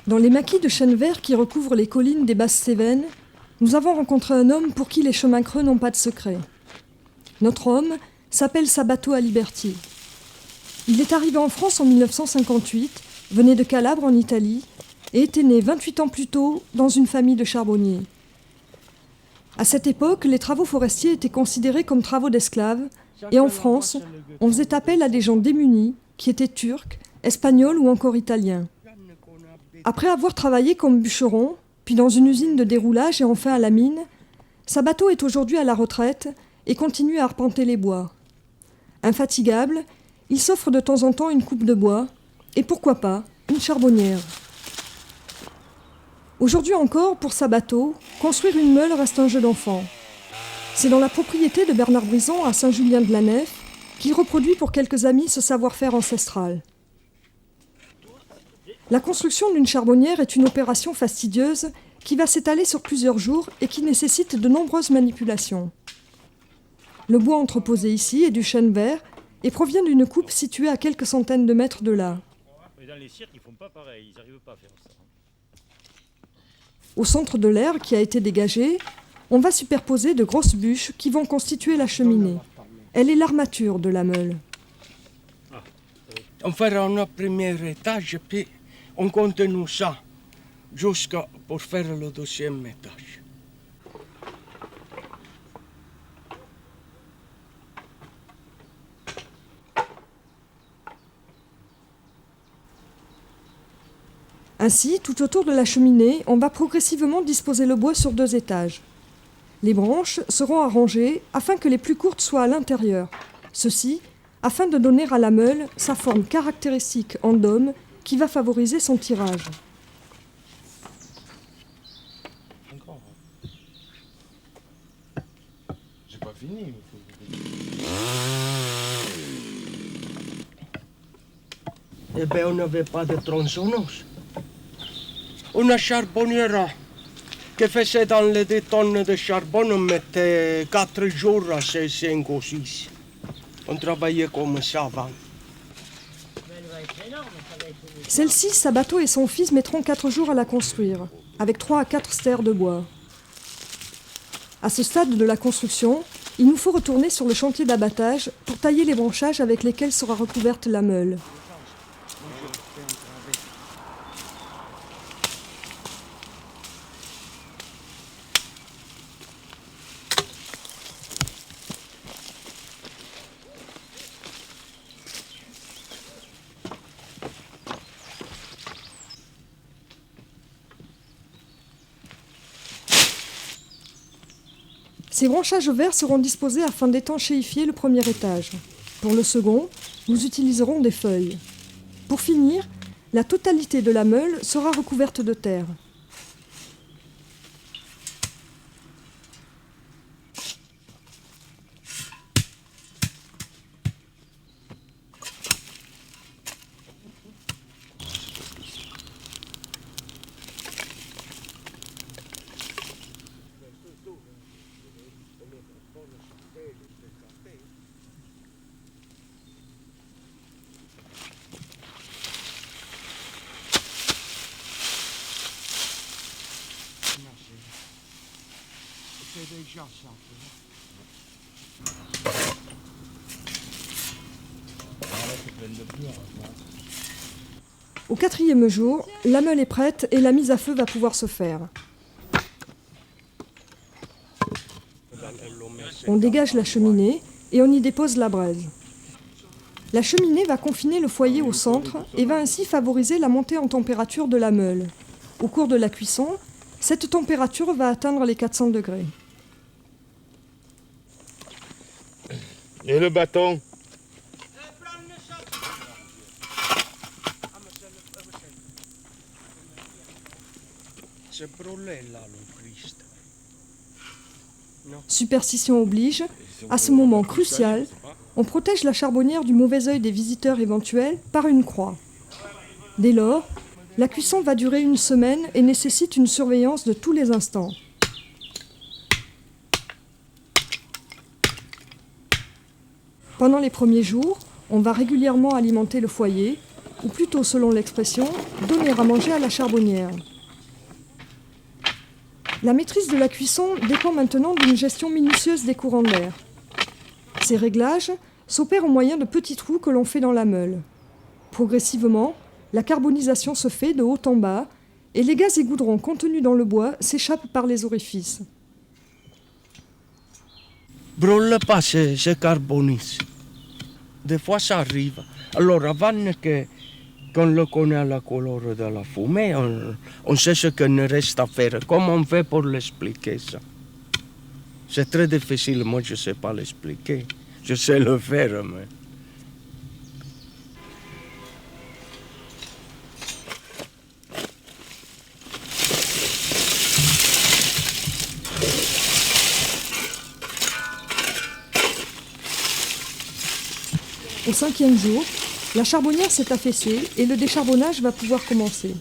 Dans les maquis de chênes verts qui recouvrent les collines des Basses Cévennes, nous avons rencontré un homme pour qui les chemins creux n'ont pas de secret. Notre homme s'appelle Sabato Aliberti. Il est arrivé en France en 1958, venait de Calabre en Italie et était né 28 ans plus tôt dans une famille de charbonniers. À cette époque, les travaux forestiers étaient considérés comme travaux d'esclaves et en France, on faisait appel à des gens démunis qui étaient turcs, espagnols ou encore italiens. Après avoir travaillé comme bûcheron, puis dans une usine de déroulage et enfin à la mine, Sabato est aujourd'hui à la retraite et continue à arpenter les bois. Infatigable, il s'offre de temps en temps une coupe de bois et pourquoi pas une charbonnière. Aujourd'hui encore, pour Sabato, construire une meule reste un jeu d'enfant. C'est dans la propriété de Bernard Brison à Saint-Julien-de-la-Nef qu'il reproduit pour quelques amis ce savoir-faire ancestral. La construction d'une charbonnière est une opération fastidieuse qui va s'étaler sur plusieurs jours et qui nécessite de nombreuses manipulations. Le bois entreposé ici est du chêne vert et provient d'une coupe située à quelques centaines de mètres de là. Dans les cirques, ils font pas pareil, ils n'arrivent pas à faire ça. Au centre de l'air qui a été dégagé, on va superposer de grosses bûches qui vont constituer la cheminée. Elle est l'armature de la meule. On fera un premier étage, puis on continue ça jusqu'à pour faire le deuxième étage. Ainsi, tout autour de la cheminée, on va progressivement disposer le bois sur 2 étages. Les branches seront arrangées afin que les plus courtes soient à l'intérieur. Ceci, afin de donner à la meule sa forme caractéristique en dôme qui va favoriser son tirage. Encore. J'ai pas fini. Eh bien, on n'avait pas de tronçonneuse. Une charbonnière qui faisait dans les 2 tonnes de charbon, on mettait 4 jours à 5 ou 6. On travaillait comme ça avant. Celle-ci, Sabato et son fils mettront 4 jours à la construire, avec 3 à 4 stères de bois. À ce stade de la construction, il nous faut retourner sur le chantier d'abattage pour tailler les branchages avec lesquels sera recouverte la meule. Ces branchages verts seront disposés afin d'étanchéifier le premier étage. Pour le second, nous utiliserons des feuilles. Pour finir, la totalité de la meule sera recouverte de terre. C'est déjà ça. Au 4e jour, la meule est prête et la mise à feu va pouvoir se faire. On dégage la cheminée et on y dépose la braise. La cheminée va confiner le foyer au centre et va ainsi favoriser la montée en température de la meule. Au cours de la cuisson, cette température va atteindre les 400 degrés. Et le bâton? C'est brûlé là, le Christ. Superstition oblige, à ce moment crucial, on protège la charbonnière du mauvais œil des visiteurs éventuels par une croix. Dès lors, la cuisson va durer 1 semaine et nécessite une surveillance de tous les instants. Pendant les premiers jours, on va régulièrement alimenter le foyer ou plutôt selon l'expression, donner à manger à la charbonnière. La maîtrise de la cuisson dépend maintenant d'une gestion minutieuse des courants d'air. Ces réglages s'opèrent au moyen de petits trous que l'on fait dans la meule. Progressivement, la carbonisation se fait de haut en bas et les gaz et goudrons contenus dans le bois s'échappent par les orifices. Brûle pas, c'est carbonise. Des fois, ça arrive. Alors, avant qu'on le connaît la couleur de la fumée, on sait ce qu'il nous reste à faire. Comment on fait pour l'expliquer, ça? C'est très difficile, moi je ne sais pas l'expliquer. Je sais le faire, mais... Au 5e jour, la charbonnière s'est affaissée et le décharbonnage va pouvoir commencer.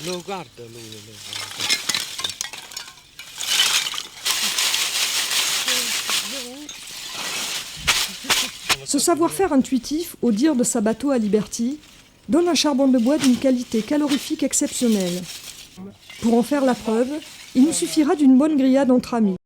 Regarde, Ce savoir-faire intuitif, au dire de Sabato à Liberty, donne un charbon de bois d'une qualité calorifique exceptionnelle. Pour en faire la preuve, il nous suffira d'une bonne grillade entre amis.